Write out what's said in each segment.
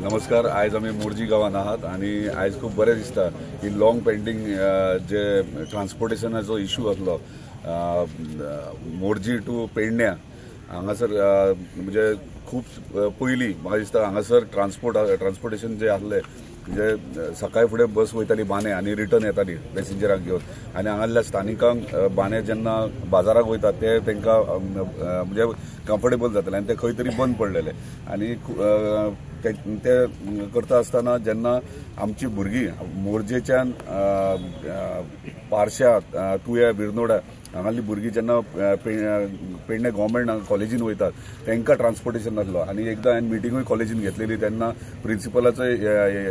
नमस्कार। आज आम्ही मोर्जी गावात आहात आणि आज खूप बरें दिसता की लॉंग पेंडिंग जे ट्रान्सपोर्टेशनाचो इश्यू आसलो मोर्जी टू पेडण्या हांगासर म्हणजे खूप पयलीं म्हाका दिसता हांगासर ट्रान्सपोर्टेशन जे आसले म्हणजे सकाळी फुडें बस वयताली बाने आनी रिटर्न येताली पॅसेंजरांक घेवन आनी हांगासरल्या स्थानिकांक बाने जेन्ना बाजाराक वयतात ते तांकां म्हणजे कम्फर्टेबल जाताले आनी ते खंय तरी बंद पडलेले आनी ते करता आसतना जेन्ना आमची भुरगीं मोरजेच्यान पार्शा तुया बिरनोडा हांगाली भुरगीं जेन्ना पेडणे गव्हर्मेंट कॉलेजीन वयतात तांकां ट्रान्सपोर्टेशन नासलो आनी एकदां हांवें मिटिंगूय कॉलेजीन घेतलेली तेन्ना प्रिंसिपलाचो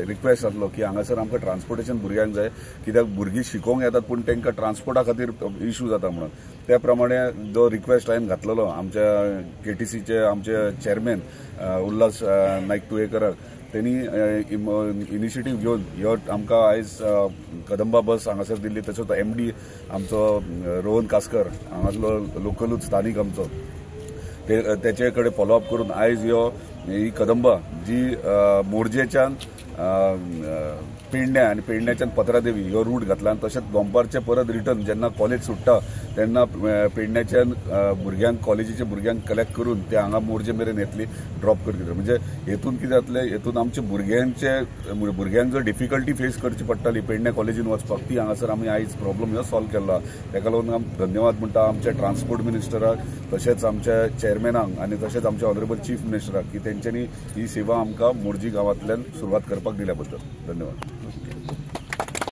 रिक्वेस्ट आसलो की हांगासर आमकां ट्रान्सपोर्टेशन भुरग्यांक जाय कित्याक भुरगीं शिकोवंक येतात पूण तांकां ट्रान्सपोर्टा खातीर इश्यू जाता म्हणून त्या प्रमाणे जो रिक्वेस्ट हांवें घातलेलो आमच्या केटीसीचे आमचे चेअरमॅन उल्हास नाईक तुयेकराक त्यांनी इनिशिएटीव घेवन ह्यो आमकां आयज कदंबा बस हांगासर दिल्ली तसोच MD आमचो रोहन कास्कर हांगासलो लोकलूच स्थानीक आमचो तेचे कडेन फॉलोअप करून आयज ही कदंबा जी मोरजेच्यान पेडण्या आनी पेडण्याच्यान पत्रादेवी ह्यो रूट घातला आनी तशेंच दनपारचे परत रिटर्न जेन्ना कॉलेज सुट्टा तेन्ना पेडण्याच्यान भुरग्यांक कॉलेजीच्या भुरग्यांक कलेक्ट करून ते हांगा मोरजे मेरेन येतली ड्रॉप करतली म्हणजे हेतून कितें जातलें हेतून आमच्या भुरग्यांक जो डिफिकल्टी फेस करची पडटाली पेडण्या कॉलेजीन वचपाक ती हांगासर आमी आयज प्रॉब्लम ह्यो सॉल्व केला ताका लागून धन्यवाद म्हणटा आमच्या ट्रान्सपोर्ट मिनिस्टराक तशेंच आमच्या चेअरमॅनाक आनी तशेंच आमच्या ऑनरेबल चीफ मिनिस्टराक की तेंच्यांनी ही सेवा आमकां मोरजी गांवांतल्यान सुरवात करपाक दिल्या बद्दल धन्यवाद।